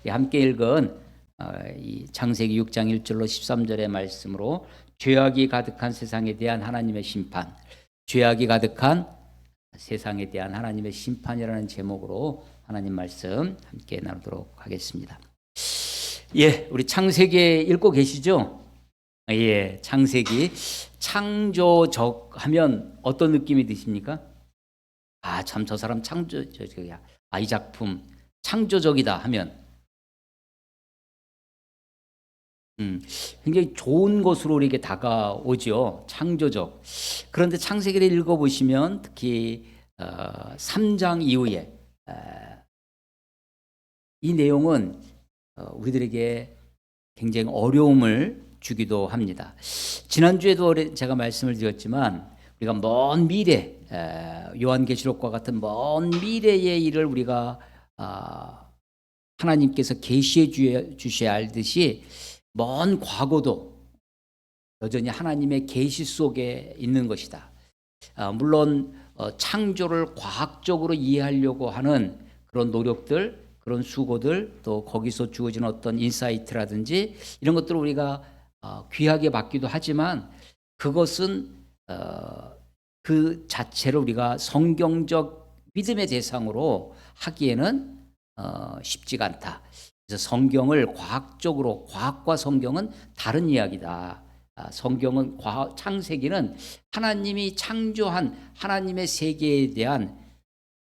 함께 읽은 이 창세기 6장 1절로 13절의 말씀으로 죄악이 가득한 세상에 대한 하나님의 심판, 죄악이 가득한 세상에 대한 하나님의 심판이라는 제목으로 하나님 말씀 함께 나누도록 하겠습니다. 예, 우리 창세기 읽고 계시죠? 예, 창세기 창조적 하면 어떤 느낌이 드십니까? 아, 참 저 사람 창조적이야. 아, 이 작품 창조적이다 하면 굉장히 좋은 것으로 우리에게 다가오죠. 창조적. 그런데 창세기를 읽어보시면 특히 3장 이후에 이 내용은 우리들에게 굉장히 어려움을 주기도 합니다. 지난주에도 제가 말씀을 드렸지만 우리가 먼 미래, 요한계시록과 같은 먼 미래의 일을 우리가 하나님께서 계시해 주셔야 알듯이 먼 과거도 여전히 하나님의 계시 속에 있는 것이다. 물론 창조를 과학적으로 이해하려고 하는 그런 노력들, 그런 수고들, 또 거기서 주어지는 어떤 인사이트라든지 이런 것들을 우리가 귀하게 받기도 하지만 그것은 그 자체를 우리가 성경적 믿음의 대상으로 하기에는 쉽지가 않다. 그래서 성경을 과학적으로, 과학과 성경은 다른 이야기다. 성경은 창세기는 하나님이 창조한 하나님의 세계에 대한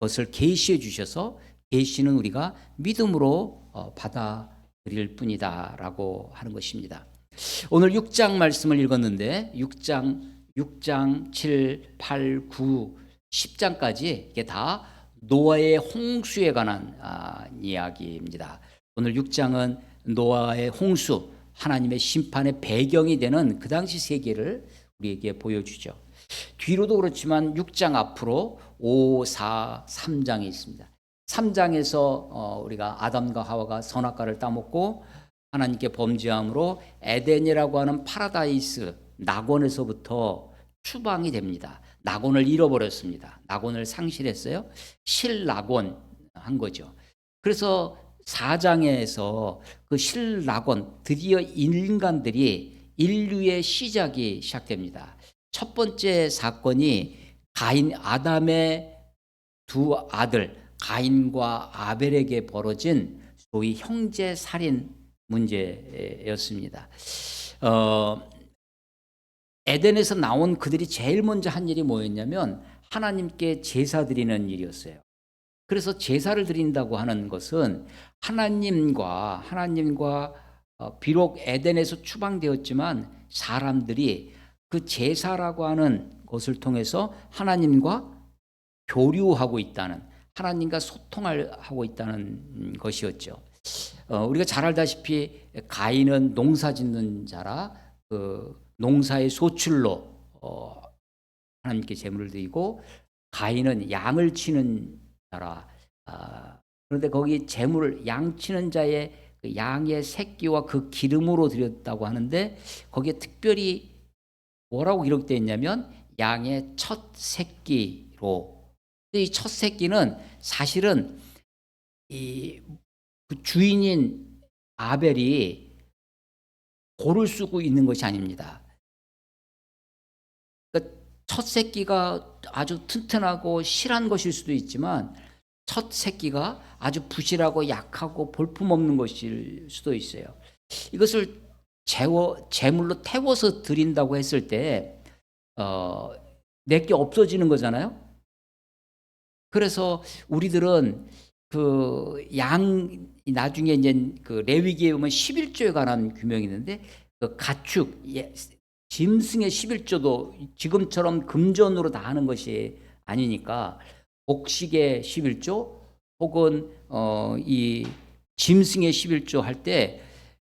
것을 계시해 주셔서 계시는 우리가 믿음으로 받아들일 뿐이다라고 하는 것입니다. 오늘 6장 말씀을 읽었는데 6장 7, 8, 9, 10장까지 이게 다 노아의 홍수에 관한 이야기입니다. 오늘 6장은 노아의 홍수, 하나님의 심판의 배경이 되는 그 당시 세계를 우리에게 보여주죠. 뒤로도 그렇지만 6장 앞으로 5, 4, 3장이 있습니다. 3장에서 우리가 아담과 하와가 선악과를 따먹고 하나님께 범죄함으로 에덴이라고 하는 파라다이스 낙원에서부터 추방이 됩니다. 낙원을 잃어버렸습니다. 낙원을 상실했어요. 실낙원 한 거죠. 그래서 4장에서 그 실낙원, 드디어 인간들이 인류의 시작이 시작됩니다. 첫 번째 사건이 아담의 두 아들 가인과 아벨에게 벌어진 소위 형제 살인 문제였습니다. 에덴에서 나온 그들이 제일 먼저 한 일이 뭐였냐면 하나님께 제사 드리는 일이었어요. 그래서 제사를 드린다고 하는 것은 하나님과 비록 에덴에서 추방되었지만 사람들이 그 제사라고 하는 것을 통해서 하나님과 교류하고 있다는, 하나님과 소통하고 있다는 것이었죠. 우리가 잘 알다시피 가인은 농사 짓는 자라 그 농사의 소출로 하나님께 제물을 드리고 가인은 양을 치는 자라. 그런데 거기 제물을 양 치는 자의 그 양의 새끼와 그 기름으로 드렸다고 하는데 거기에 특별히 뭐라고 기록되어 있냐면 양의 첫 새끼로. 이 첫 새끼는 사실은 그 주인인 아벨이 고를 쓰고 있는 것이 아닙니다. 그러니까 첫 새끼가 아주 튼튼하고 실한 것일 수도 있지만 첫 새끼가 아주 부실하고 약하고 볼품없는 것일 수도 있어요. 이것을 제물로 태워서 드린다고 했을 때 내게 없어지는 거잖아요. 그래서 우리들은 그 나중에 이제 그 레위기에 보면 11조에 관한 규명이 있는데 그 가축, 짐승의 11조도 지금처럼 금전으로 다 하는 것이 아니니까 곡식의 11조 혹은 이 짐승의 11조 할 때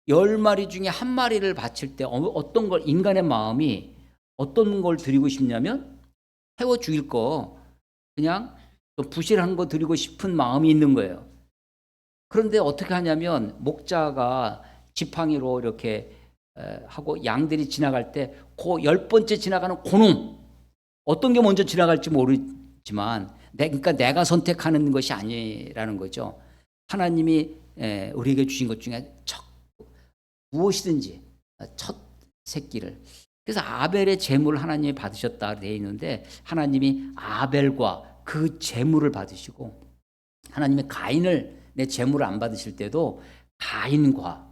10마리 중에 한 마리를 바칠 때 어떤 걸, 인간의 마음이 어떤 걸 드리고 싶냐면 태워 죽일 거, 그냥 또 부실한 거 드리고 싶은 마음이 있는 거예요. 그런데 어떻게 하냐면 목자가 지팡이로 이렇게 하고 양들이 지나갈 때 그 10번째 지나가는 고놈, 어떤 게 먼저 지나갈지 모르지만 그러니까 내가 선택하는 것이 아니라는 거죠. 하나님이 우리에게 주신 것 중에 무엇이든지 첫 새끼를. 그래서 아벨의 제물을 하나님이 받으셨다 되어 있는데 하나님이 아벨과 그 제물을 받으시고 하나님의 가인을 내 제물을 안 받으실 때도 가인과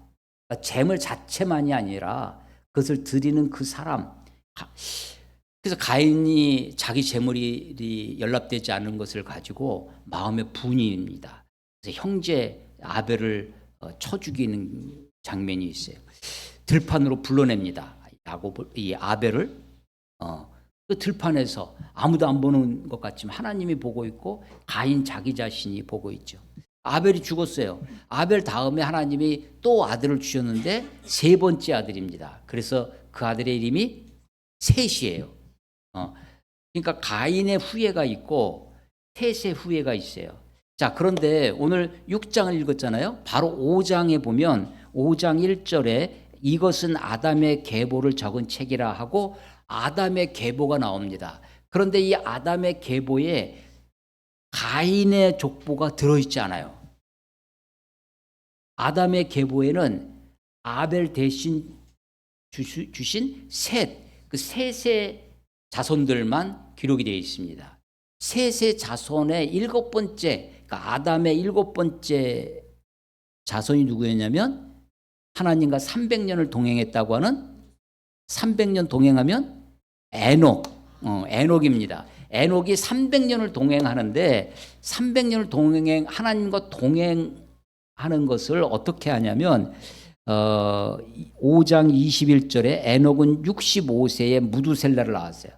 제물 자체만이 아니라 그것을 드리는 그 사람. 그래서 가인이 자기 제물이 연락되지 않은 것을 가지고 마음의 분입니다. 그래서 형제 아벨을 쳐 죽이는 장면이 있어요. 들판으로 불러냅니다. 이 아벨을 그 들판에서 아무도 안 보는 것 같지만 하나님이 보고 있고 가인 자기 자신이 보고 있죠. 아벨이 죽었어요. 아벨 다음에 하나님이 또 아들을 주셨는데 세 번째 아들입니다. 그래서 그 아들의 이름이 셋이에요. 그러니까 가인의 후예가 있고 셋의 후예가 있어요. 자, 그런데 오늘 6장을 읽었잖아요. 바로 5장에 보면 5장 1절에 이것은 아담의 계보를 적은 책이라 하고 아담의 계보가 나옵니다. 그런데 이 아담의 계보에 가인의 족보가 들어있지 않아요. 아담의 계보에는 아벨 대신 주신 셋, 그 셋의 자손들만 기록이 되어 있습니다. 셋의 자손의 7번째, 그러니까 아담의 7번째 자손이 누구였냐면 하나님과 300년을 동행했다고 하는 300년 동행하면 에녹입니다. 에녹이 300년을 동행하는데 300년을 하나님과 동행하는 것을 어떻게 하냐면 5장 21절에 에녹은 65세에 무두셀라를 낳았어요.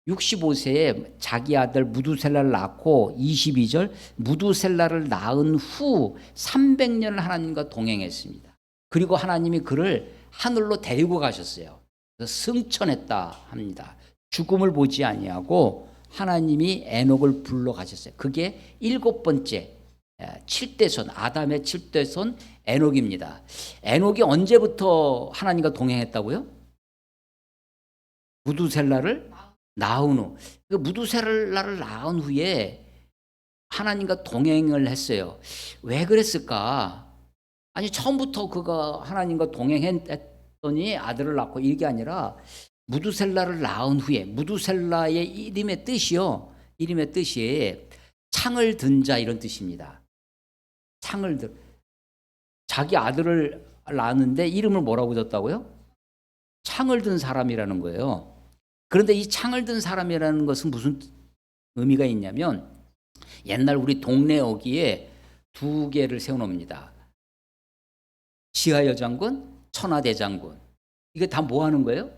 65세에 자기 아들 무두셀라를 낳고 22절 무두셀라를 낳은 후 300년을 하나님과 동행했습니다. 그리고 하나님이 그를 하늘로 데리고 가셨어요. 그래서 승천했다 합니다. 죽음을 보지 아니하고 하나님이 에녹을 불러 가셨어요. 그게 7번째 7대손 아담의 7대손 에녹입니다. 에녹이 언제부터 하나님과 동행했다고요? 무두셀라를 낳은 후. 그 무두셀라를 낳은 후에 하나님과 동행을 했어요. 왜 그랬을까? 아니 처음부터 그가 하나님과 동행했더니 아들을 낳고 이게 아니라 무두셀라를 낳은 후에 무두셀라의 이름의 뜻이요. 이름의 뜻이 창을 든 자 이런 뜻입니다. 창을 든 자기 아들을 낳았는데 이름을 뭐라고 줬다고요? 창을 든 사람이라는 거예요. 그런데 이 창을 든 사람이라는 것은 무슨 의미가 있냐면 옛날 우리 동네 어귀에 두 개를 세워놓습니다. 지하여장군, 천하대장군. 이게 다 뭐 하는 거예요?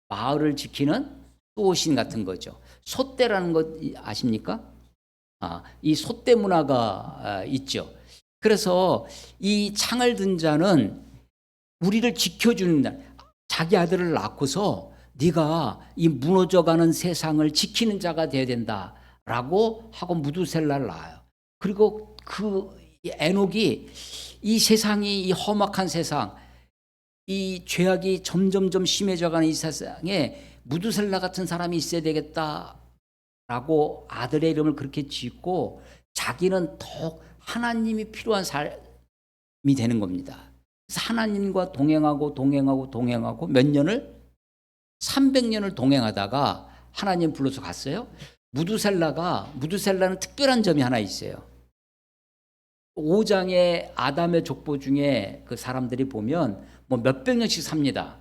마을을 지키는 수호신 같은 거죠. 소떼라는 것 아십니까? 이 소떼 문화가 있죠. 그래서 이 창을 든 자는 우리를 지켜주는 자기 아들을 낳고서 네가 이 무너져가는 세상을 지키는 자가 되어야 된다라고 하고 무두셀라를 낳아요. 그리고 그 에녹이 이 세상이 이 험악한 세상, 이 죄악이 점점점 심해져가는 이 세상에 무두셀라 같은 사람이 있어야 되겠다라고 아들의 이름을 그렇게 짓고 자기는 더욱 하나님이 필요한 삶이 되는 겁니다. 그래서 하나님과 동행하고 몇 년을 300년을 동행하다가 하나님 불러서 갔어요. 무두셀라는 특별한 점이 하나 있어요. 5장의 아담의 족보 중에 그 사람들이 보면 뭐 몇백 년씩 삽니다.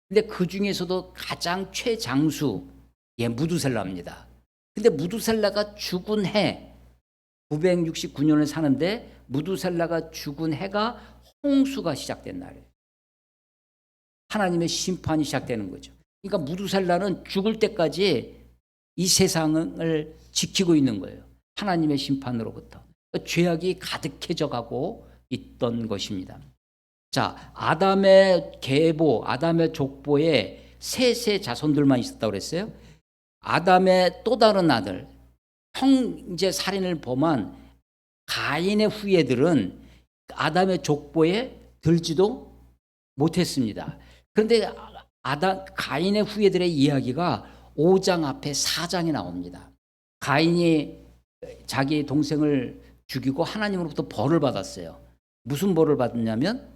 근데 그 중에서도 가장 최장수 무두셀라입니다. 근데 무두셀라가 죽은 해 969년을 사는데 무두셀라가 죽은 해가 홍수가 시작된 날이에요. 하나님의 심판이 시작되는 거죠. 그러니까 무두셀라는 죽을 때까지 이 세상을 지키고 있는 거예요. 하나님의 심판으로부터. 죄악이 가득해져 가고 있던 것입니다. 자, 아담의 계보, 아담의 족보에 셋의 자손들만 있었다고 그랬어요. 아담의 또 다른 아들, 형제 살인을 범한 가인의 후예들은 아담의 족보에 들지도 못했습니다. 그런데 가인의 후예들의 이야기가 5장 앞에 4장에 나옵니다. 가인이 자기 동생을 죽이고 하나님으로부터 벌을 받았어요. 무슨 벌을 받느냐면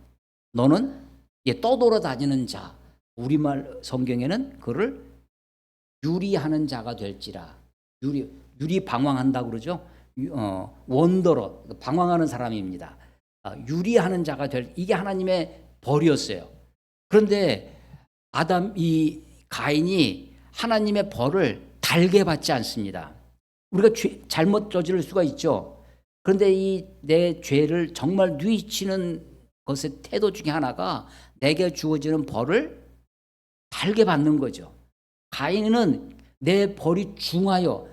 너는 떠돌아다니는 자, 우리말 성경에는 그를 유리하는 자가 될지라. 유리 방황한다 그러죠. 원더러, 방황하는 사람입니다. 유리하는 자가 이게 하나님의 벌이었어요. 그런데 이 가인이 하나님의 벌을 달게 받지 않습니다. 우리가 잘못 저지를 수가 있죠. 그런데 내 죄를 정말 뉘우치는 것의 태도 중에 하나가 내게 주어지는 벌을 달게 받는 거죠. 가인은 내 벌이 중하여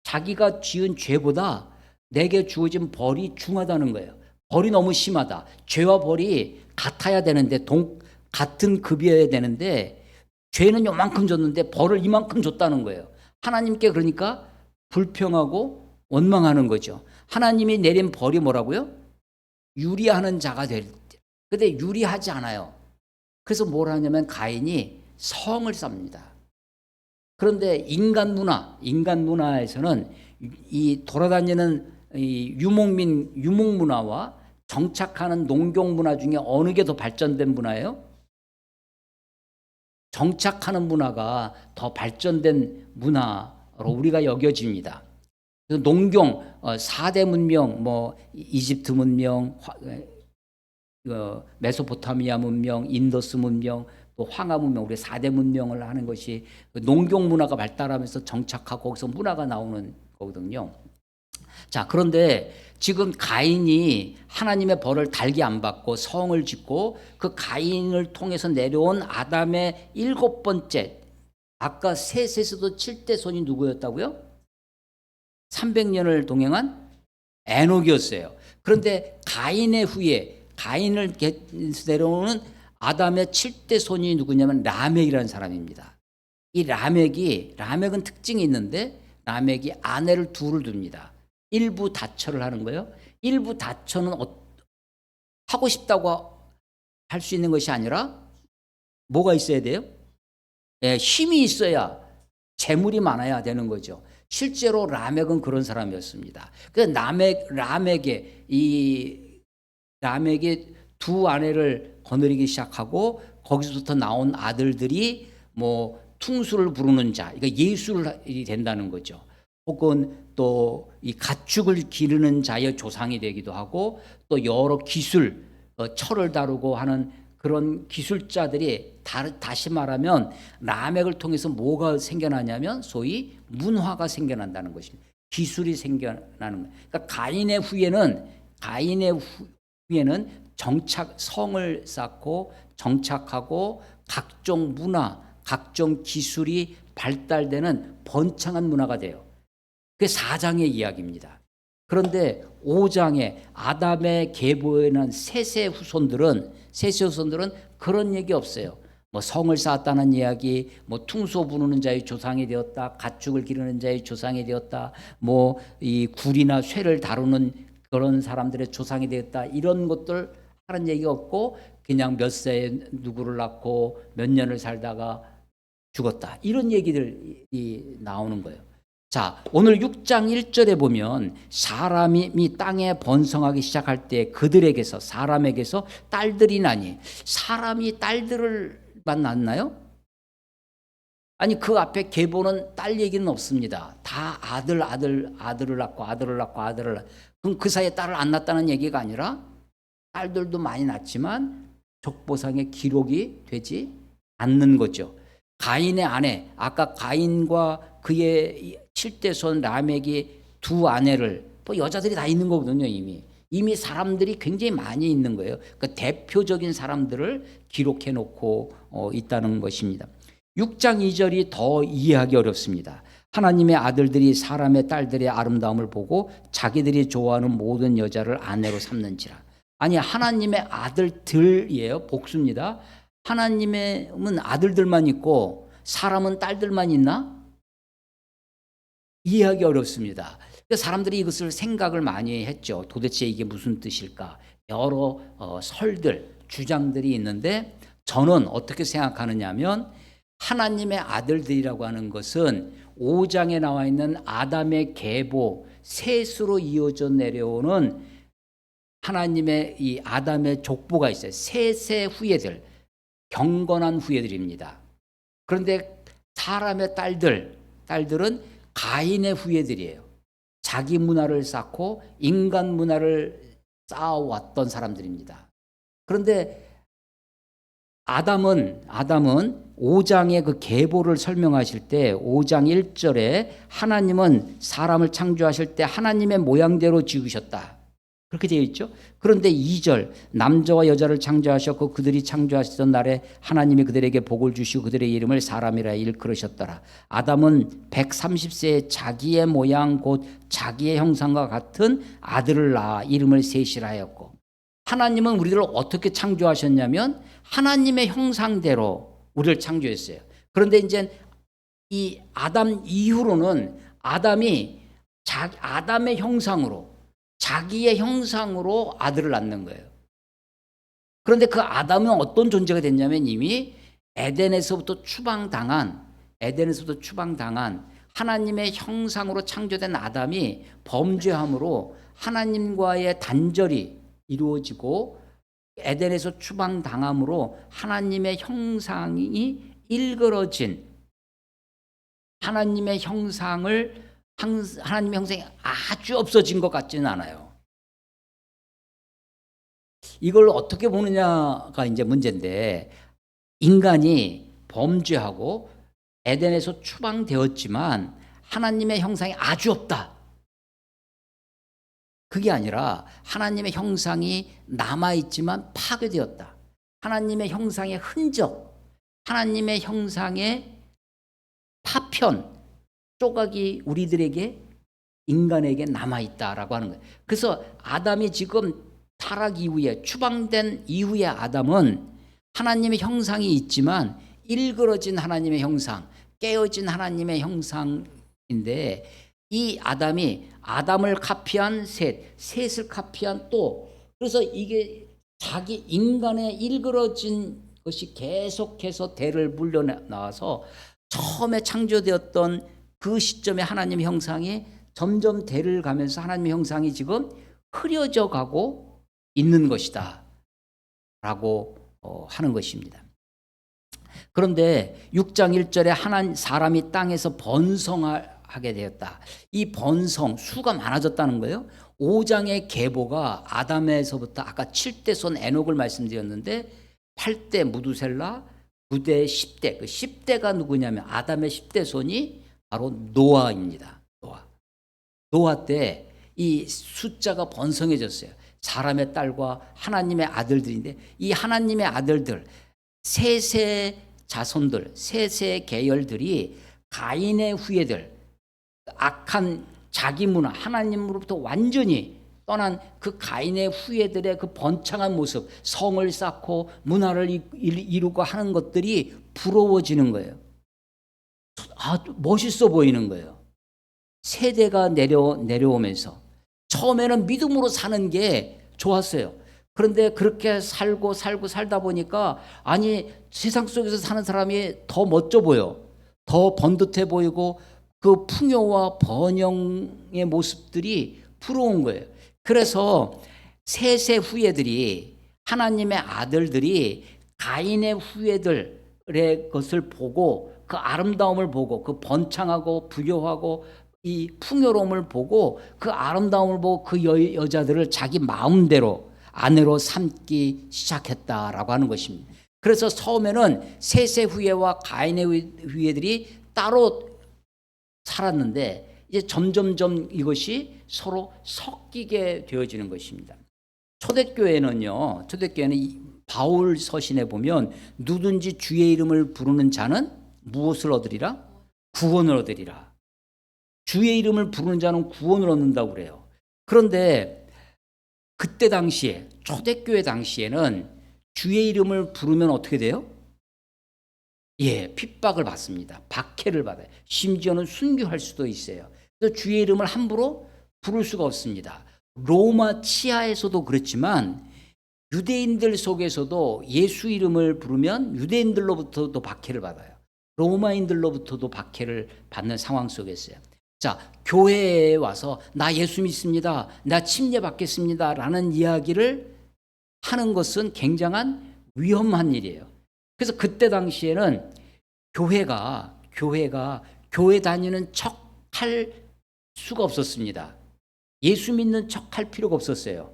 자기가 지은 죄보다 내게 주어진 벌이 중하다는 거예요. 벌이 너무 심하다. 죄와 벌이 같아야 되는데 같은 급이어야 되는데 죄는 요만큼 줬는데 벌을 이만큼 줬다는 거예요. 하나님께 그러니까 불평하고 원망하는 거죠. 하나님이 내린 벌이 뭐라고요? 유리하는 자가 될 때. 근데 유리하지 않아요. 그래서 뭘 하냐면 가인이 성을 쌉니다. 그런데 인간 문화에서는 이 돌아다니는 이 유목 문화와 정착하는 농경 문화 중에 어느 게 더 발전된 문화예요? 정착하는 문화가 더 발전된 문화로 우리가 여겨집니다. 그래서 농경 4대 문명, 이집트 문명, 메소포타미아 문명, 인더스 문명, 또 황하 문명, 우리 4대 문명을 하는 것이 농경 문화가 발달하면서 정착하고 거기서 문화가 나오는 거거든요. 자, 그런데 지금 가인이 하나님의 벌을 달게 안 받고 성을 짓고 그 가인을 통해서 내려온 아담의 7번째, 아까 셋에서도 7대 손이 누구였다고요? 300년을 동행한 에녹이었어요. 그런데 가인의 후에 가인을 내려오는 아담의 7대 손이 누구냐면 라멕이라는 사람입니다. 이 라멕은 특징이 있는데 라멕이 아내를 둘을 둡니다. 일부 다처를 하는 거예요. 일부 다처는 하고 싶다고 할 수 있는 것이 아니라 뭐가 있어야 돼요? 힘이 있어야 재물이 많아야 되는 거죠. 실제로 라멕은 그런 사람이었습니다. 그래서 라멕의 두 아내를 거느리기 시작하고 거기서부터 나온 아들들이 퉁수를 부르는 자, 그러니까 예술이 된다는 거죠. 혹은 또 이 가축을 기르는 자의 조상이 되기도 하고 또 여러 기술, 철을 다루고 하는 그런 기술자들이 다시 말하면 라멕을 통해서 뭐가 생겨나냐면 소위 문화가 생겨난다는 것입니다. 기술이 생겨나는 거예요. 그러니까 가인의 후에는 성을 쌓고 정착하고 각종 문화, 각종 기술이 발달되는 번창한 문화가 돼요. 그게 4장의 이야기입니다. 그런데 5장에 아담의 계보에 난 셋의 후손들은 그런 얘기 없어요. 성을 쌓았다는 이야기, 퉁소 부르는 자의 조상이 되었다, 가축을 기르는 자의 조상이 되었다, 이 굴이나 쇠를 다루는 그런 사람들의 조상이 되었다, 이런 것들 하는 얘기가 없고 그냥 몇 세에 누구를 낳고 몇 년을 살다가 죽었다, 이런 얘기들이 나오는 거예요. 자, 오늘 6장 1절에 보면 사람이 땅에 번성하기 시작할 때 그들에게서, 사람에게서 딸들이 나니, 사람이 딸들만 낳나요? 아니, 그 앞에 계보는 딸 얘기는 없습니다. 다 아들을 낳고 아들을 낳고 아들을 낳고. 그럼 그 사이에 딸을 안 낳았다는 얘기가 아니라 딸들도 많이 낳지만 족보상에 기록이 되지 않는 거죠. 가인의 아내, 아까 가인과 그의 7대 손 라멕이 두 아내를, 여자들이 다 있는 거거든요. 이미 사람들이 굉장히 많이 있는 거예요. 그 대표적인 사람들을 기록해 놓고 있다는 것입니다. 6장 2절이 더 이해하기 어렵습니다. 하나님의 아들들이 사람의 딸들의 아름다움을 보고 자기들이 좋아하는 모든 여자를 아내로 삼는지라. 아니, 하나님의 아들들이에요. 복수입니다. 하나님은 아들들만 있고 사람은 딸들만 있나? 이해하기 어렵습니다. 사람들이 이것을 생각을 많이 했죠. 도대체 이게 무슨 뜻일까? 여러 설들, 주장들이 있는데 저는 어떻게 생각하느냐 하면 하나님의 아들들이라고 하는 것은 5장에 나와 있는 아담의 계보, 셋으로 이어져 내려오는 하나님의 이 아담의 족보가 있어요. 셋의 후예들, 경건한 후예들입니다. 그런데 사람의 딸들은 가인의 후예들이에요. 자기 문화를 쌓고 인간 문화를 쌓아왔던 사람들입니다. 그런데 아담은 5장의 그 계보를 설명하실 때 5장 1절에 하나님은 사람을 창조하실 때 하나님의 모양대로 지으셨다. 그렇게 되어 있죠. 그런데 2절 남자와 여자를 창조하셨고 그들이 창조하시던 날에 하나님이 그들에게 복을 주시고 그들의 이름을 사람이라 일컬으셨더라. 아담은 130세에 자기의 모양 곧 자기의 형상과 같은 아들을 낳아 이름을 셋이라 하였고, 하나님은 우리를 어떻게 창조하셨냐면 하나님의 형상대로 우리를 창조했어요. 그런데 이제 이 아담 이후로는 아담이 아담의 형상으로, 자기의 형상으로 아들을 낳는 거예요. 그런데 그 아담은 어떤 존재가 됐냐면 이미 에덴에서부터 추방당한 하나님의 형상으로 창조된 아담이 범죄함으로 하나님과의 단절이 이루어지고 에덴에서 추방당함으로 하나님의 형상이 일그러진, 하나님의 형상이 아주 없어진 것 같지는 않아요. 이걸 어떻게 보느냐가 이제 문제인데, 인간이 범죄하고 에덴에서 추방되었지만 하나님의 형상이 아주 없다. 그게 아니라 하나님의 형상이 남아있지만 파괴되었다. 하나님의 형상의 흔적, 하나님의 형상의 파편, 조각이 우리들에게, 인간에게 남아있다라고 하는 거예요. 그래서 아담이 지금 타락 이후에, 추방된 이후의 아담은 하나님의 형상이 있지만 일그러진 하나님의 형상, 깨어진 하나님의 형상인데, 이 아담이 아담을 카피한 셋을 카피한 또, 그래서 이게 자기 인간의 일그러진 것이 계속해서 대를 물려나와서 처음에 창조되었던 그 시점에 하나님의 형상이 점점 대를 가면서 하나님의 형상이 지금 흐려져 가고 있는 것이다 라고 하는 것입니다. 그런데 6장 1절에 사람이 땅에서 번성하게 되었다. 이 번성, 수가 많아졌다는 거예요. 5장의 계보가 아담에서부터 아까 7대 손 에녹을 말씀드렸는데 8대 무두셀라, 9대 10대, 그 10대가 누구냐면 아담의 10대 손이 바로 노아입니다. 노아 때 이 숫자가 번성해졌어요. 사람의 딸과 하나님의 아들들인데, 이 하나님의 아들들, 셋의 자손들, 셋의 계열들이 가인의 후예들, 악한 자기 문화, 하나님으로부터 완전히 떠난 그 가인의 후예들의 그 번창한 모습, 성을 쌓고 문화를 이루고 하는 것들이 부러워지는 거예요. 멋있어 보이는 거예요. 세대가 내려오면서 처음에는 믿음으로 사는 게 좋았어요. 그런데 그렇게 살다 보니까, 아니, 세상 속에서 사는 사람이 더 멋져 보여, 더 번듯해 보이고 그 풍요와 번영의 모습들이 부러운 거예요. 그래서 셋의 후예들이, 하나님의 아들들이 가인의 후예들의 것을 보고, 그 아름다움을 보고, 그 번창하고 부요하고 이 풍요로움을 보고, 그 아름다움을 보고 그 여자들을 자기 마음대로 아내로 삼기 시작했다라고 하는 것입니다. 그래서 처음에는 셋의 후예와 가인의 후예들이 따로 살았는데 이제 점점점 이것이 서로 섞이게 되어지는 것입니다. 초대교회는 바울 서신에 보면 누구든지 주의 이름을 부르는 자는 무엇을 얻으리라? 구원을 얻으리라. 주의 이름을 부르는 자는 구원을 얻는다고 그래요. 그런데 그때 당시에, 초대교회 당시에는 주의 이름을 부르면 어떻게 돼요? 핍박을 받습니다. 박해를 받아요. 심지어는 순교할 수도 있어요. 그래서 주의 이름을 함부로 부를 수가 없습니다. 로마 치하에서도 그렇지만 유대인들 속에서도 예수 이름을 부르면 유대인들로부터도 박해를 받아요. 로마인들로부터도 박해를 받는 상황 속에 있어요. 자, 교회에 와서 나 예수 믿습니다. 나 침례 받겠습니다. 라는 이야기를 하는 것은 굉장한 위험한 일이에요. 그래서 그때 당시에는 교회가 교회 다니는 척 할 수가 없었습니다. 예수 믿는 척 할 필요가 없었어요.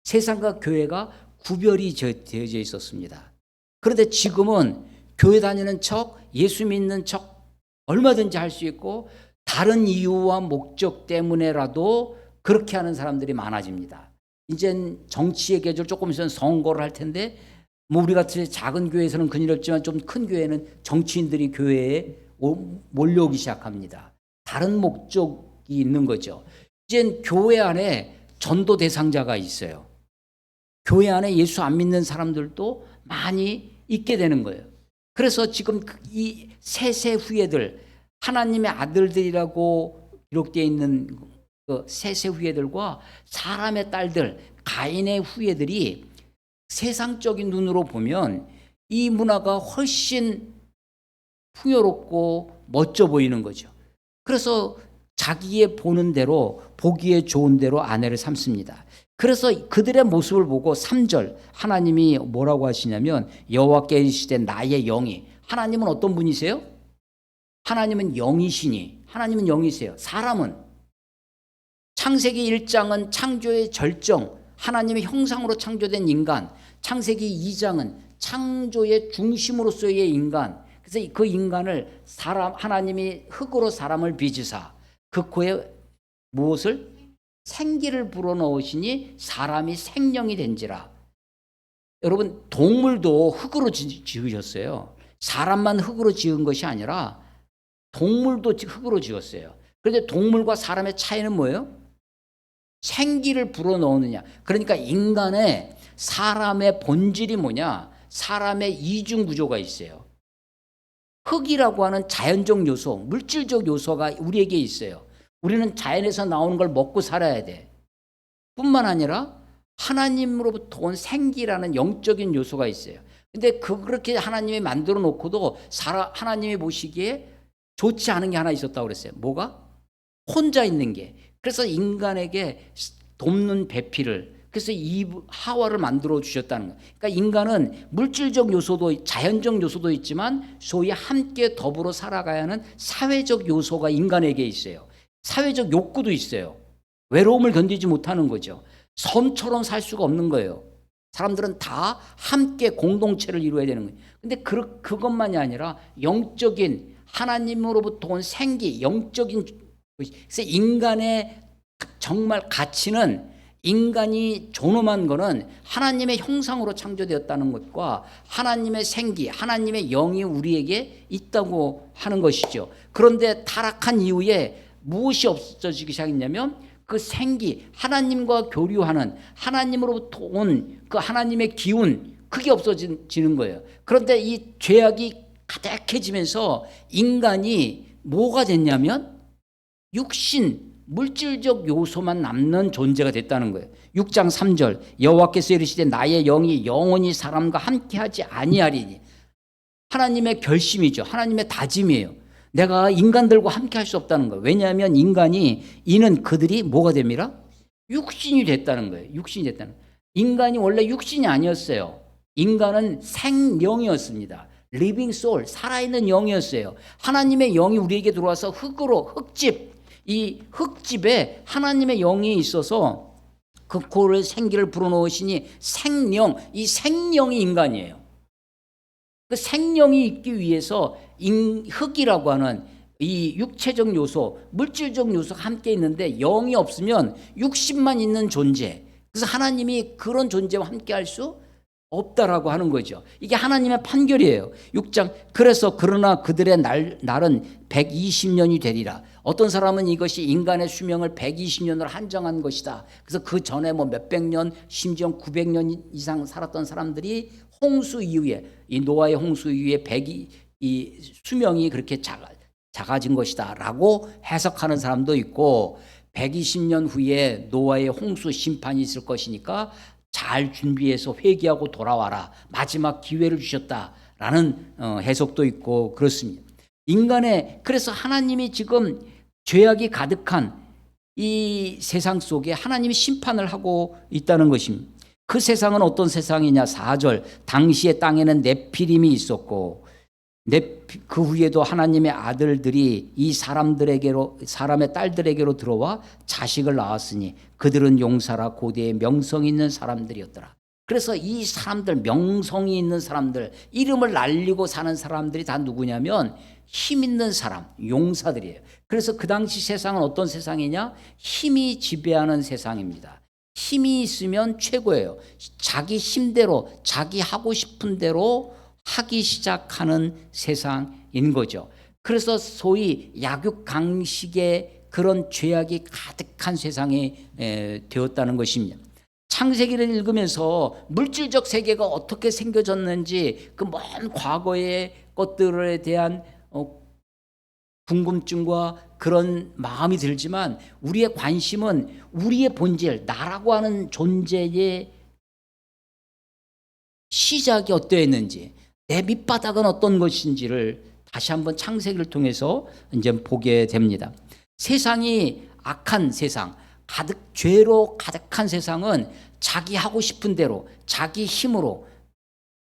세상과 교회가 구별이 되어져 있었습니다. 그런데 지금은 교회 다니는 척, 예수 믿는 척 얼마든지 할 수 있고 다른 이유와 목적 때문에라도 그렇게 하는 사람들이 많아집니다. 이제 정치의 계절 조금 있으면 선거를 할 텐데 뭐 우리 같이 작은 교회에서는 큰일 없지만 좀 큰 교회는 정치인들이 교회에 몰려오기 시작합니다. 다른 목적이 있는 거죠. 이제 교회 안에 전도 대상자가 있어요. 교회 안에 예수 안 믿는 사람들도 많이 있게 되는 거예요. 그래서 지금 이 세세 후예들, 하나님의 아들들이라고 기록되어 있는 그 세세 후예들과 사람의 딸들, 가인의 후예들이 세상적인 눈으로 보면 이 문화가 훨씬 풍요롭고 멋져 보이는 거죠. 그래서 자기의 보는 대로, 보기에 좋은 대로 아내를 삼습니다. 그래서 그들의 모습을 보고 3절 하나님이 뭐라고 하시냐면 여호와께 이르시되 나의 영이, 하나님은 어떤 분이세요? 하나님은 영이시니, 하나님은 영이세요. 사람은 창세기 1장은 창조의 절정, 하나님의 형상으로 창조된 인간, 창세기 2장은 창조의 중심으로서의 인간. 그래서 그 인간을 하나님이 흙으로 사람을 빚으사 그 코에 무엇을? 생기를 불어넣으시니 사람이 생명이 된지라. 여러분, 동물도 흙으로 지으셨어요. 사람만 흙으로 지은 것이 아니라 동물도 흙으로 지었어요. 그런데 동물과 사람의 차이는 뭐예요? 생기를 불어넣느냐. 그러니까 인간의 사람의 본질이 뭐냐? 사람의 이중 구조가 있어요. 흙이라고 하는 자연적 요소, 물질적 요소가 우리에게 있어요. 우리는 자연에서 나오는 걸 먹고 살아야 돼. 뿐만 아니라 하나님으로부터 온 생기라는 영적인 요소가 있어요. 근데 그렇게 하나님이 만들어 놓고도 하나님이 보시기에 좋지 않은 게 하나 있었다고 그랬어요. 뭐가? 혼자 있는 게. 그래서 인간에게 돕는 배필을, 그래서 하와를 만들어 주셨다는 거예요. 그러니까 인간은 물질적 요소도 자연적 요소도 있지만 소위 함께 더불어 살아가야 하는 사회적 요소가 인간에게 있어요. 사회적 욕구도 있어요. 외로움을 견디지 못하는 거죠. 섬처럼 살 수가 없는 거예요. 사람들은 다 함께 공동체를 이루어야 되는 거예요. 근데 그것만이 아니라 영적인 하나님으로부터 온 생기, 영적인, 그래서 인간의 정말 가치는, 인간이 존엄한 거는 하나님의 형상으로 창조되었다는 것과 하나님의 생기, 하나님의 영이 우리에게 있다고 하는 것이죠. 그런데 타락한 이후에 무엇이 없어지기 시작했냐면 그 생기, 하나님과 교류하는, 하나님으로부터 온 그 하나님의 기운, 그게 없어지는 거예요. 그런데 이 죄악이 가득해지면서 인간이 뭐가 됐냐면 육신, 물질적 요소만 남는 존재가 됐다는 거예요. 6장 3절 여호와께서 이르시되 나의 영이 영원히 사람과 함께하지 아니하리니. 하나님의 결심이죠. 하나님의 다짐이에요. 내가 인간들과 함께할 수 없다는 거예요. 왜냐하면 이는 그들이 뭐가 됩니다? 육신이 됐다는 거예요. 육신이 됐다는 거예요. 인간이 원래 육신이 아니었어요. 인간은 생명이었습니다. 리빙 소울, 살아있는 영이었어요. 하나님의 영이 우리에게 들어와서 흙집, 이 흙집에 하나님의 영이 있어서 그 코를 생기를 불어넣으시니 생명, 이 생명이 인간이에요. 그 생명이 있기 위해서 흙이라고 하는 이 육체적 요소, 물질적 요소가 함께 있는데 영이 없으면 육신만 있는 존재. 그래서 하나님이 그런 존재와 함께 할 수 없다라고 하는 거죠. 이게 하나님의 판결이에요. 6장 그래서 그러나 그들의 날은 120년이 되리라. 어떤 사람은 이것이 인간의 수명을 120년으로 한정한 것이다. 그래서 그 전에 뭐 몇백 년, 심지어 900년 이상 살았던 사람들이 홍수 이후에, 이 노아의 홍수 이후에 이 수명이 그렇게 작아진 것이다라고 해석하는 사람도 있고, 120년 후에 노아의 홍수 심판이 있을 것이니까 잘 준비해서 회개하고 돌아와라. 마지막 기회를 주셨다라는 해석도 있고 그렇습니다. 그래서 하나님이 지금 죄악이 가득한 이 세상 속에 하나님이 심판을 하고 있다는 것입니다. 그 세상은 어떤 세상이냐? 4절, 당시의 땅에는 네피림이 있었고 그 후에도 하나님의 아들들이 이 사람의 딸들에게로 들어와 자식을 낳았으니 그들은 용사라 고대에 명성이 있는 사람들이었더라. 그래서 이 사람들, 명성이 있는 사람들, 이름을 날리고 사는 사람들이 다 누구냐면 힘 있는 사람, 용사들이에요. 그래서 그 당시 세상은 어떤 세상이냐? 힘이 지배하는 세상입니다. 힘이 있으면 최고예요. 자기 힘대로, 자기 하고 싶은 대로 하기 시작하는 세상인 거죠. 그래서 소위 약육강식의 그런 죄악이 가득한 세상이 되었다는 것입니다. 창세기를 읽으면서 물질적 세계가 어떻게 생겨졌는지 그 먼 과거의 것들에 대한 궁금증과 그런 마음이 들지만 우리의 관심은 우리의 본질, 나라고 하는 존재의 시작이 어떠했는지, 내 밑바닥은 어떤 것인지를 다시 한번 창세기를 통해서 이제 보게 됩니다. 세상이 악한 세상, 죄로 가득한 세상은 자기 하고 싶은 대로, 자기 힘으로,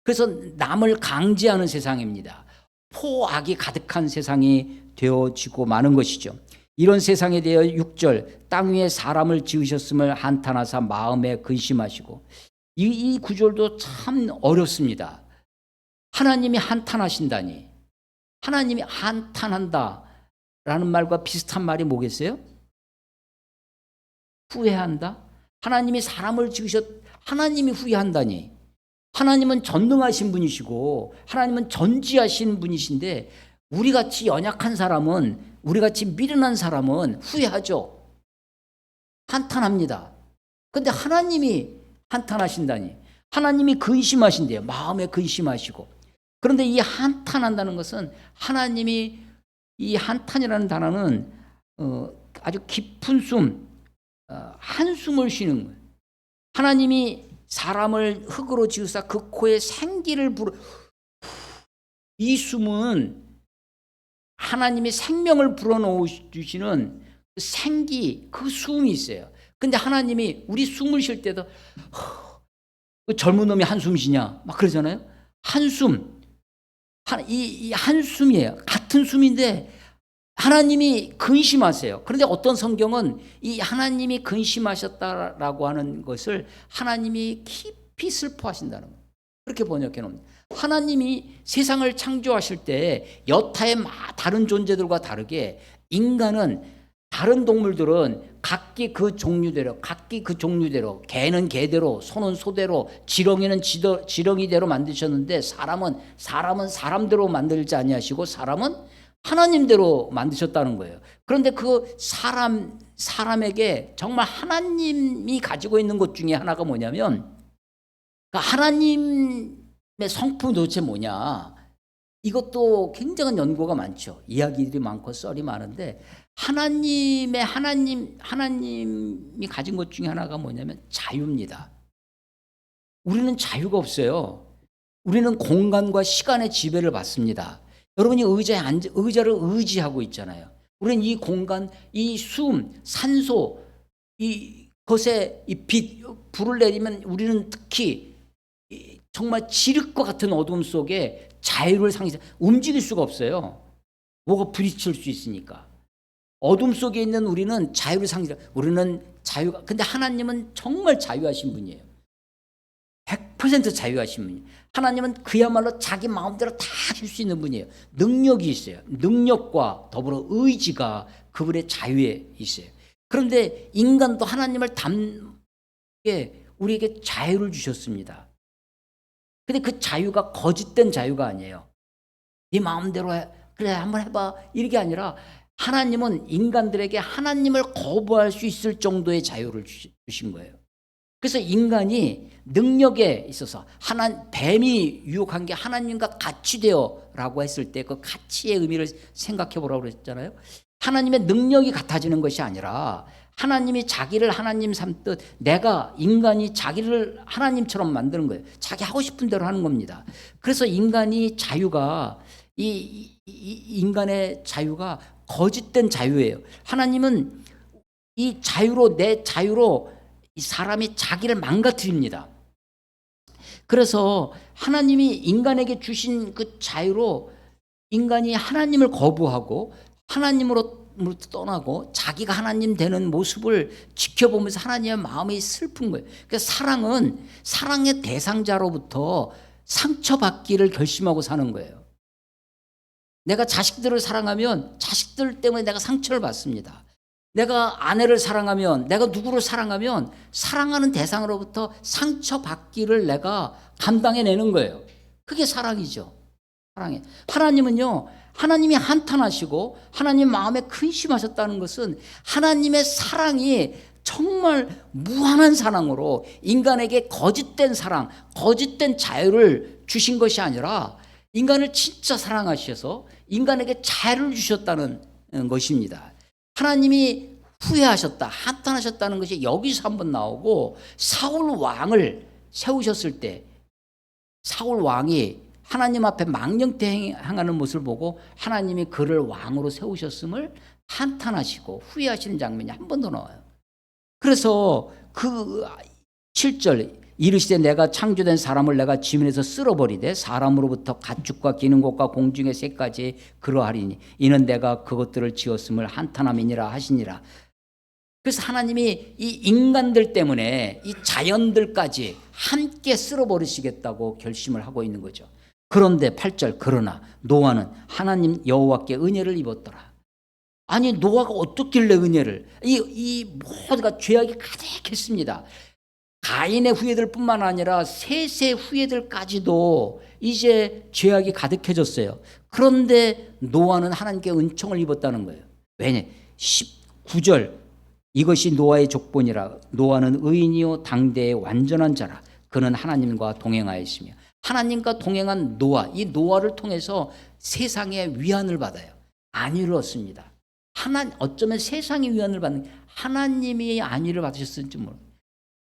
그래서 남을 강제하는 세상입니다. 포악이 가득한 세상이 되어지고 마는 것이죠. 이런 세상에 대해 6절, 땅 위에 사람을 지으셨음을 한탄하사 마음에 근심하시고, 이 구절도 참 어렵습니다. 하나님이 한탄하신다니, 하나님이 한탄한다라는 말과 비슷한 말이 뭐겠어요? 후회한다? 하나님이 사람을 하나님이 후회한다니. 하나님은 전능하신 분이시고 하나님은 전지하신 분이신데 우리같이 연약한 사람은, 우리같이 미련한 사람은 후회하죠. 한탄합니다. 그런데 하나님이 한탄하신다니. 하나님이 근심하신대요. 마음에 근심하시고. 그런데 이 한탄한다는 것은 하나님이, 이 한탄이라는 단어는 아주 깊은 숨, 한숨을 쉬는 거예요. 하나님이 사람을 흙으로 지으사 그 코에 생기를 이 숨은 하나님이 생명을 불어넣으시는 그 생기, 그 숨이 있어요. 근데 하나님이 우리 숨을 쉴 때도 그 젊은 놈이 한숨 쉬냐 막 그러잖아요. 한숨, 이 한숨이에요. 같은 숨인데 하나님이 근심하세요. 그런데 어떤 성경은 이 하나님이 근심하셨다라고 하는 것을 하나님이 깊이 슬퍼하신다는 거예요. 그렇게 번역해 놓습니다. 하나님이 세상을 창조하실 때 여타의 다른 존재들과 다르게 인간은, 다른 동물들은 각기 그 종류대로, 개는 개대로, 소는 소대로, 지렁이는 지렁이대로 만드셨는데 사람은 사람대로 만들지 아니하시고 사람은 하나님대로 만드셨다는 거예요. 그런데 그 사람에게 정말 하나님이 가지고 있는 것 중에 하나가 뭐냐면, 하나님의 성품이 도대체 뭐냐? 이것도 굉장한 연구가 많죠. 이야기들이 많고 썰이 많은데 하나님이 가진 것 중에 하나가 뭐냐면 자유입니다. 우리는 자유가 없어요. 우리는 공간과 시간의 지배를 받습니다. 여러분이 의자를 의지하고 있잖아요. 우리는 이 공간, 이 숨, 산소, 이것에 이 빛, 불을 내리면 우리는 특히 정말 지륵과 같은 어둠 속에 자유를 움직일 수가 없어요. 뭐가 부딪힐 수 있으니까. 어둠 속에 있는 우리는 자유를 우리는 자유가, 근데 하나님은 정말 자유하신 분이에요. 100% 자유하신 분이에요. 하나님은 그야말로 자기 마음대로 다 할 수 있는 분이에요. 능력이 있어요. 능력과 더불어 의지가 그분의 자유에 있어요. 그런데 인간도 하나님을 닮게 우리에게 자유를 주셨습니다. 근데 그 자유가 거짓된 자유가 아니에요. 네 마음대로 해. 그래, 한번 해봐. 이게 아니라 하나님은 인간들에게 하나님을 거부할 수 있을 정도의 자유를 주신 거예요. 그래서 인간이 능력에 있어서 뱀이 유혹한 게 하나님과 같이 되어라고 했을 때 그 가치의 의미를 생각해 보라고 그랬잖아요. 하나님의 능력이 같아지는 것이 아니라 하나님이 자기를 하나님 삼듯 인간이 자기를 하나님처럼 만드는 거예요. 자기 하고 싶은 대로 하는 겁니다. 그래서 인간의 자유가 거짓된 자유예요. 하나님은 이 자유로, 내 자유로 이 사람이 자기를 망가뜨립니다. 그래서 하나님이 인간에게 주신 그 자유로 인간이 하나님을 거부하고 하나님으로 떠나고 자기가 하나님 되는 모습을 지켜보면서 하나님의 마음이 슬픈 거예요. 그러니까 사랑은 사랑의 대상자로부터 상처받기를 결심하고 사는 거예요. 내가 자식들을 사랑하면 자식들 때문에 내가 상처를 받습니다. 내가 아내를 사랑하면, 내가 누구를 사랑하면 사랑하는 대상으로부터 상처받기를 내가 감당해내는 거예요. 그게 사랑이죠. 사랑해. 하나님은요, 하나님이 한탄하시고 하나님 마음에 근심하셨다는 것은 하나님의 사랑이 정말 무한한 사랑으로 인간에게 거짓된 사랑, 거짓된 자유를 주신 것이 아니라 인간을 진짜 사랑하셔서 인간에게 자유를 주셨다는 것입니다. 하나님이 후회하셨다, 한탄하셨다는 것이 여기서 한번 나오고, 사울 왕을 세우셨을 때 사울 왕이 하나님 앞에 망령되 행하는 모습을 보고 하나님이 그를 왕으로 세우셨음을 한탄하시고 후회하시는 장면이 한 번 더 나와요. 그래서 그 7절, 이르시되 내가 창조된 사람을 내가 지면에서 쓸어버리되 사람으로부터 가축과 기는 것과 공중의 새까지 그러하리니 이는 내가 그것들을 지었음을 한탄함이니라 하시니라. 그래서 하나님이 이 인간들 때문에 이 자연들까지 함께 쓸어버리시겠다고 결심을 하고 있는 거죠. 그런데 8절, 그러나 노아는 하나님 여호와께 은혜를 입었더라. 아니, 노아가 어떻길래 은혜를, 이 모두가 죄악이 가득했습니다. 가인의 후예들 뿐만 아니라 셋의 후예들까지도 이제 죄악이 가득해졌어요. 그런데 노아는 하나님께 은총을 입었다는 거예요. 왜냐? 19절, 이것이 노아의 족본이라. 노아는 의인이요 당대의 완전한 자라. 그는 하나님과 동행하였으며. 하나님과 동행한 노아, 이 노아를 통해서 세상에 위안을 받아요. 안위를 얻습니다. 어쩌면 세상이 위안을 받는, 하나님이 안위를 받으셨을지 모릅니다.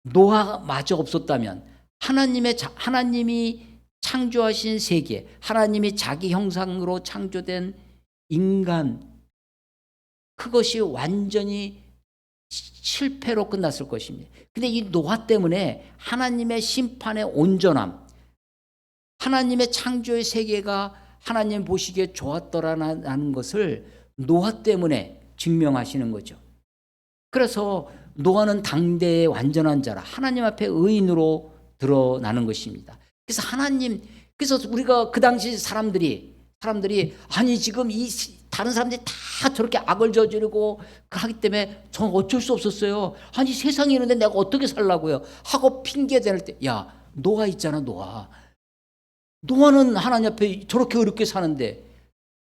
노아마저 없었다면 하나님이 창조하신 세계, 하나님이 자기 형상으로 창조된 인간, 그것이 완전히 실패로 끝났을 것입니다. 근데 이 노아 때문에 하나님의 심판의 온전함, 하나님의 창조의 세계가 하나님 보시기에 좋았더라는 것을 노아 때문에 증명하시는 거죠. 그래서 노아는 당대의 완전한 자라, 하나님 앞에 의인으로 드러나는 것입니다. 그래서 우리가 그 당시 사람들이 아니 지금 이 다른 사람들이 다 저렇게 악을 저지르고 하기 때문에 전 어쩔 수 없었어요. 아니 세상에 있는데 내가 어떻게 살라고요? 하고 핑계 대는 때, 야, 노아 있잖아, 노아는 하나님 앞에 저렇게 어렵게 사는데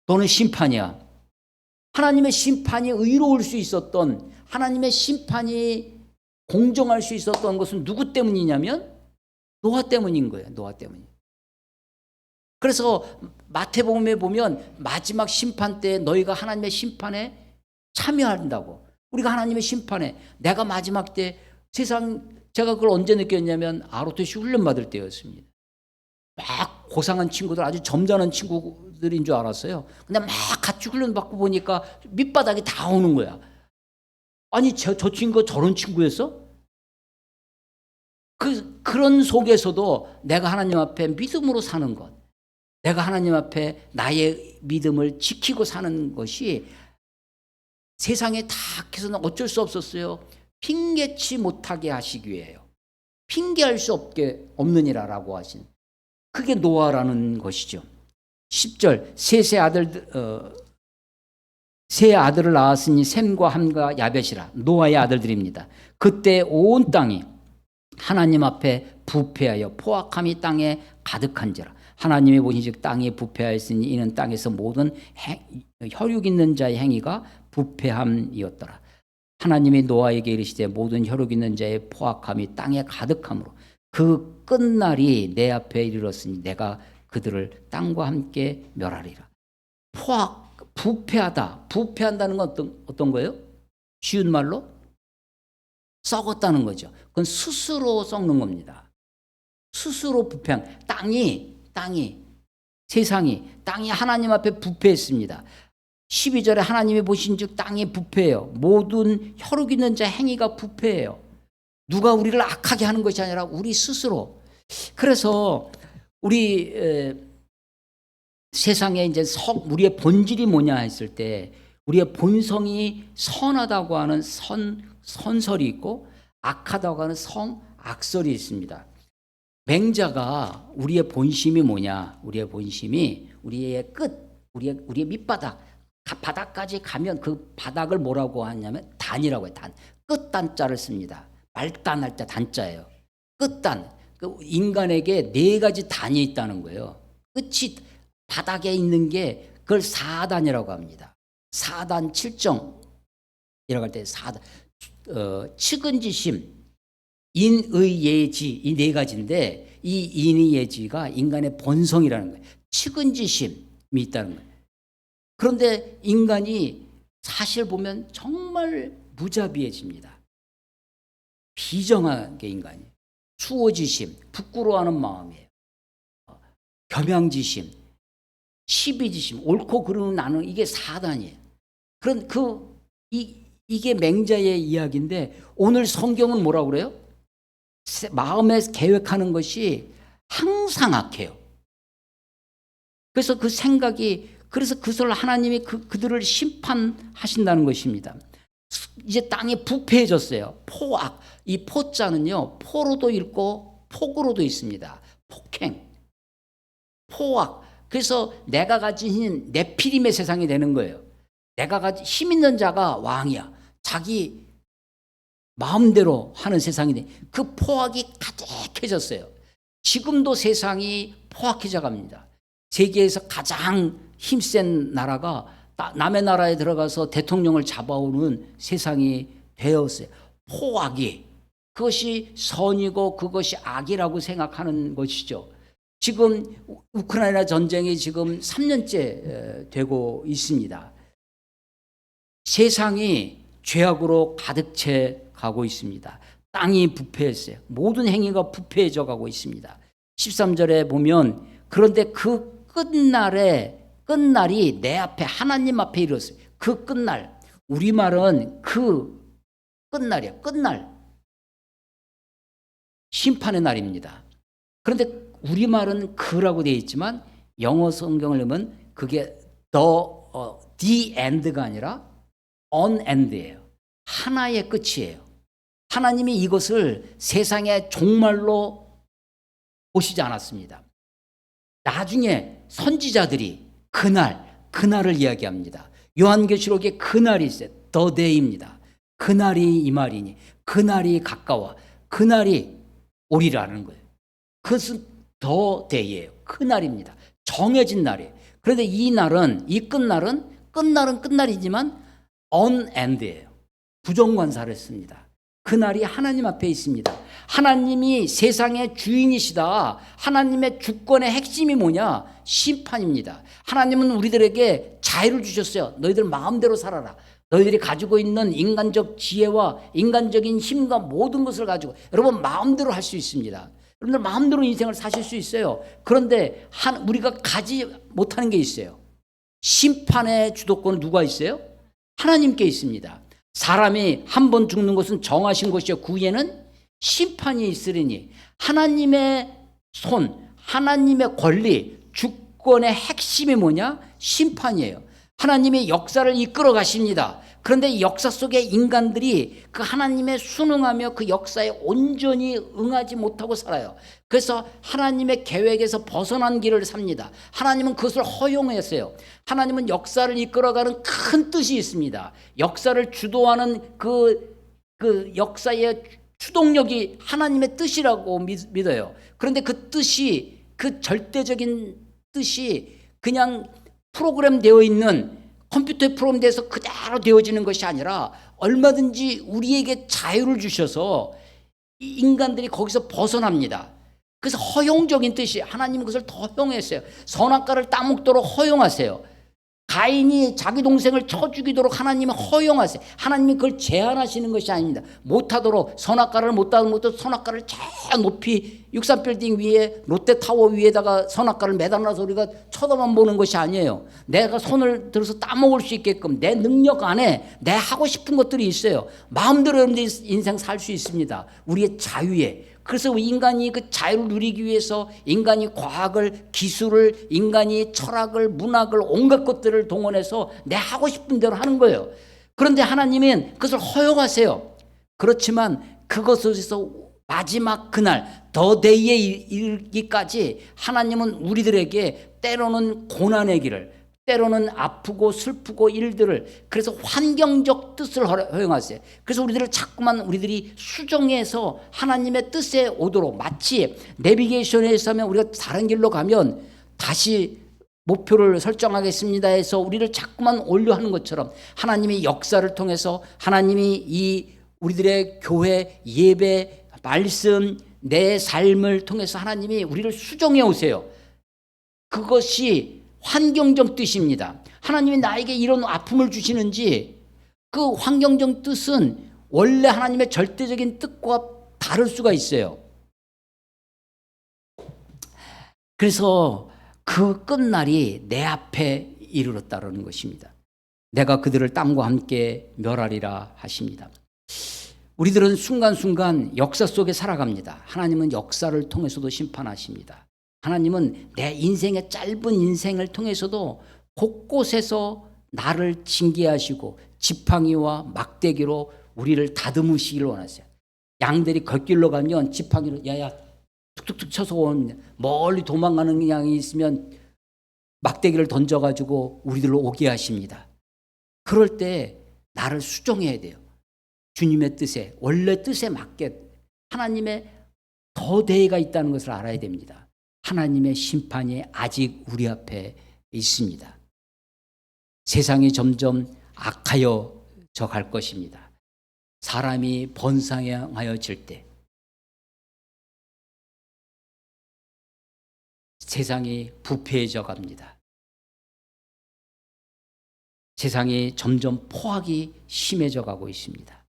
너는 심판이야. 하나님의 심판이 의로울 수 있었던, 하나님의 심판이 공정할 수 있었던 것은 누구 때문이냐면 노아 때문인 거예요. 노아 때문이. 그래서 마태복음에 보면 마지막 심판 때 너희가 하나님의 심판에 참여한다고. 우리가 하나님의 심판에, 내가 마지막 때 제가 그걸 언제 느꼈냐면 ROTC 훈련 받을 때였습니다. 막 고상한 친구들, 아주 점잖은 친구들인 줄 알았어요. 근데 막 같이 훈련 받고 보니까 밑바닥이 다 오는 거야. 아니 저 친구가 저런 친구였어? 그런 속에서도 내가 하나님 앞에 믿음으로 사는 것, 내가 하나님 앞에 나의 믿음을 지키고 사는 것이 세상에 다 해서는 어쩔 수 없었어요. 핑계치 못하게 하시기 위해요. 핑계할 수 없느니라라고 하신, 그게 노아라는 것이죠. 10절, 세 아들을 낳았으니 셈과 함과 야벳이라. 노아의 아들들입니다. 그때 온 땅이 하나님 앞에 부패하여 포악함이 땅에 가득한지라. 하나님이 보신즉 땅이 부패하였으니 이는 땅에서 모든 혈육 있는 자의 행위가 부패함이었더라. 하나님이 노아에게 이르시되 모든 혈육 있는 자의 포악함이 땅에 가득함으로 그 끝날이 내 앞에 이르렀으니 내가 그들을 땅과 함께 멸하리라. 부패한다는 건 어떤 거예요? 쉬운 말로 썩었다는 거죠. 그건 스스로 썩는 겁니다. 스스로 부패한, 땅이 하나님 앞에 부패했습니다. 12절에 하나님이 보신즉 땅이 부패해요. 모든 혈육 있는 자 행위가 부패해요. 누가 우리를 악하게 하는 것이 아니라 우리 스스로. 그래서 우리 세상에 이제 우리의 본질이 뭐냐 했을 때 우리의 본성이 선하다고 하는 선설이 있고 악하다고 하는 악설이 있습니다. 맹자가 우리의 본심이 뭐냐? 우리의 본심이 우리의 끝, 우리의 밑바닥, 바닥까지 가면 그 바닥을 뭐라고 하냐면 단이라고 해요. 단. 끝단자를 씁니다. 말단할 때 단자예요. 끝단. 그 인간에게 4가지 단이 있다는 거예요. 끝이 바닥에 있는 게 그걸 4단이라고 합니다. 4단 7정이라고 할 때 4단. 측은지심, 인의예지 이 4가지인데 이 인의예지가 인간의 본성이라는 거예요. 측은지심이 있다는 거예요. 그런데 인간이 사실 보면 정말 무자비해집니다. 비정하게 인간이. 수호지심, 부끄러워하는 마음이에요. 겸양지심, 시비지심, 옳고 그르는 나는 이게 4단이에요. 그런 이게 맹자의 이야기인데 오늘 성경은 뭐라고 그래요? 마음에 계획하는 것이 항상 악해요. 그래서 그 생각이 그래서 그것을 하나님이 그들을 심판하신다는 것입니다. 이제 땅이 부패해졌어요. 포악. 이 포자는요. 포로도 있고 폭으로도 있습니다. 폭행. 포악. 그래서 내가 가진 네피림의 세상이 되는 거예요. 내가 가진 힘 있는 자가 왕이야. 자기 마음대로 하는 세상이 돼. 그 포악이 가득해졌어요. 지금도 세상이 포악해져 갑니다. 세계에서 가장 힘센 나라가 남의 나라에 들어가서 대통령을 잡아오는 세상이 되었어요. 포악이. 그것이 선이고 그것이 악이라고 생각하는 것이죠. 지금 우크라이나 전쟁이 지금 3년째 되고 있습니다. 세상이 죄악으로 가득 채 가고 있습니다. 땅이 부패했어요. 모든 행위가 부패해져 가고 있습니다. 13절에 보면 그런데 그 끝날이 내 앞에 하나님 앞에 이르렀어요. 그 끝날. 우리말은 그 끝날이야. 끝날. 심판의 날입니다. 그런데 우리말은 그라고 되어 있지만 영어 성경을 보면 그게 the end가 아니라 on end예요. 하나의 끝이에요. 하나님이 이것을 세상의 종말로 보시지 않았습니다. 나중에 선지자들이 그날을 이야기합니다. 요한계시록에 그날이 있어요. the day입니다. 그날이 이 말이니 그날이 가까워. 그날이 오리라는 거예요. 그것은 the day예요. 그날입니다. 정해진 날이에요. 그런데 이 끝날은 끝날이지만 on end예요. 부정관사를 씁니다. 그날이 하나님 앞에 있습니다. 하나님이 세상의 주인이시다. 하나님의 주권의 핵심이 뭐냐? 심판입니다. 하나님은 우리들에게 자유를 주셨어요. 너희들 마음대로 살아라. 너희들이 가지고 있는 인간적 지혜와 인간적인 힘과 모든 것을 가지고 여러분 마음대로 할 수 있습니다. 여러분들 마음대로 인생을 사실 수 있어요. 그런데 우리가 가지 못하는 게 있어요. 심판의 주도권은 누가 있어요? 하나님께 있습니다. 사람이 한 번 죽는 것은 정하신 것이요 그 후에는 심판이 있으리니 하나님의 하나님의 권리, 주권의 핵심이 뭐냐? 심판이에요. 하나님이 역사를 이끌어 가십니다. 그런데 역사 속에 인간들이 그 하나님의 순응하며 그 역사에 온전히 응하지 못하고 살아요. 그래서 하나님의 계획에서 벗어난 길을 삽니다. 하나님은 그것을 허용했어요. 하나님은 역사를 이끌어가는 큰 뜻이 있습니다. 역사를 주도하는 그 역사의 추동력이 하나님의 뜻이라고 믿어요. 그런데 그 뜻이, 그 절대적인 뜻이 그냥 프로그램 되어 있는 컴퓨터에 프로그램돼서 그대로 되어지는 것이 아니라 얼마든지 우리에게 자유를 주셔서 인간들이 거기서 벗어납니다. 그래서 허용적인 뜻이 하나님은 그것을 더 허용했어요. 선악과를 따먹도록 허용하세요. 가인이 자기 동생을 쳐 죽이도록 하나님은 허용하세요. 하나님이 그걸 제한하시는 것이 아닙니다. 못하도록, 선악과를 못하는 것도 선악과를 저 높이 63빌딩 위에 롯데타워 위에다가 선악과를 매달아서 우리가 쳐다만 보는 것이 아니에요. 내가 손을 들어서 따먹을 수 있게끔 내 능력 안에 내 하고 싶은 것들이 있어요. 마음대로 여러분들 인생 살 수 있습니다. 우리의 자유에. 그래서 인간이 그 자유를 누리기 위해서 인간이 과학을, 기술을, 인간이 철학을, 문학을, 온갖 것들을 동원해서 내 하고 싶은 대로 하는 거예요. 그런데 하나님은 그것을 허용하세요. 그렇지만 그것에서 마지막 그날 더 데이에 이르기까지 하나님은 우리들에게 때로는 고난의 길을, 때로는 아프고 슬프고 일들을, 그래서 환경적 뜻을 허용하세요. 그래서 우리들을 자꾸만 우리들이 수정해서 하나님의 뜻에 오도록, 마치 내비게이션에서 하면 우리가 다른 길로 가면 다시 목표를 설정하겠습니다 해서 우리를 자꾸만 올려하는 것처럼 하나님이 역사를 통해서, 하나님이 이 우리들의 교회, 예배, 말씀, 내 삶을 통해서 하나님이 우리를 수정해 오세요. 그것이 환경적 뜻입니다. 하나님이 나에게 이런 아픔을 주시는지, 그 환경적 뜻은 원래 하나님의 절대적인 뜻과 다를 수가 있어요. 그래서 그 끝날이 내 앞에 이르렀다는 것입니다. 내가 그들을 땀과 함께 멸하리라 하십니다. 우리들은 순간순간 역사 속에 살아갑니다. 하나님은 역사를 통해서도 심판하십니다. 하나님은 내 인생의 짧은 인생을 통해서도 곳곳에서 나를 징계하시고 지팡이와 막대기로 우리를 다듬으시기를 원하세요. 양들이 걷길로 가면 지팡이로 야야 툭툭툭 쳐서 온, 멀리 도망가는 양이 있으면 막대기를 던져가지고 우리들을 오게 하십니다. 그럴 때 나를 수정해야 돼요. 주님의 뜻에, 원래 뜻에 맞게 하나님의 더 대의가 있다는 것을 알아야 됩니다. 하나님의 심판이 아직 우리 앞에 있습니다. 세상이 점점 악하여져 갈 것입니다. 사람이 번성하여질 때 세상이 부패해져 갑니다. 세상이 점점 포악이 심해져 가고 있습니다.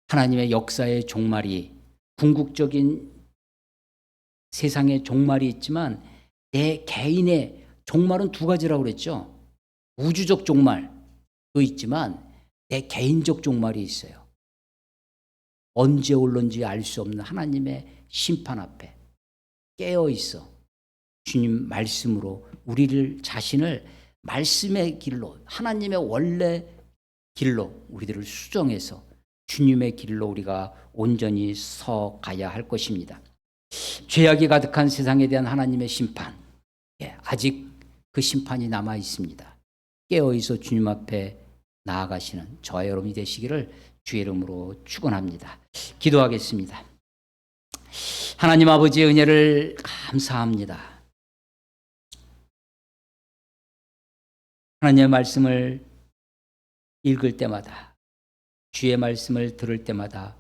하나님의 역사의 종말이, 궁극적인 세상에 종말이 있지만 내 개인의 종말은 두 가지라고 그랬죠. 우주적 종말도 있지만 내 개인적 종말이 있어요. 언제 올런지 알 수 없는 하나님의 심판 앞에 깨어 있어 주님 말씀으로 우리를 자신을 말씀의 길로, 하나님의 원래 길로 우리들을 수정해서 주님의 길로 우리가 온전히 서 가야 할 것입니다. 죄악이 가득한 세상에 대한 하나님의 심판, 아직 그 심판이 남아 있습니다. 깨어 있어 주님 앞에 나아가시는 저와 여러분이 되시기를 주의 이름으로 축원합니다. 기도하겠습니다. 하나님 아버지의 은혜를 감사합니다. 하나님의 말씀을 읽을 때마다, 주의 말씀을 들을 때마다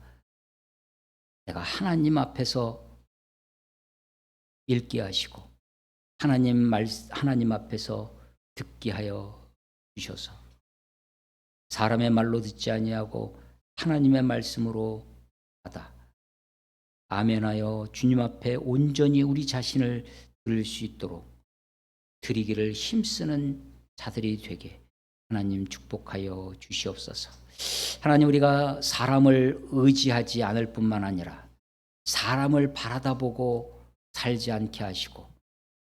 내가 하나님 앞에서 읽게 하시고 하나님 앞에서 듣게 하여 주셔서 사람의 말로 듣지 아니하고 하나님의 말씀으로 받아 아멘하여 주님 앞에 온전히 우리 자신을 드릴 수 있도록 드리기를 힘쓰는 자들이 되게 하나님 축복하여 주시옵소서. 하나님, 우리가 사람을 의지하지 않을 뿐만 아니라 사람을 바라다 보고 살지 않게 하시고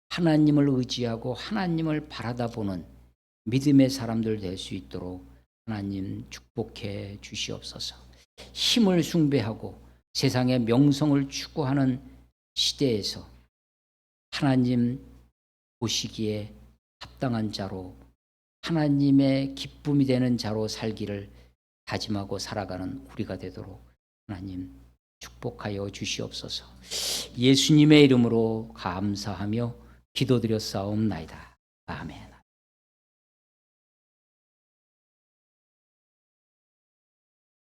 하나님을 의지하고 하나님을 바라다 보는 믿음의 사람들 될 수 있도록 하나님 축복해 주시옵소서. 힘을 숭배하고 세상의 명성을 추구하는 시대에서 하나님 보시기에 합당한 자로, 하나님의 기쁨이 되는 자로 살기를 다짐하고 살아가는 우리가 되도록 하나님 축복하여 주시옵소서. 예수님의 이름으로 감사하며 기도드렸사옵나이다. 아멘.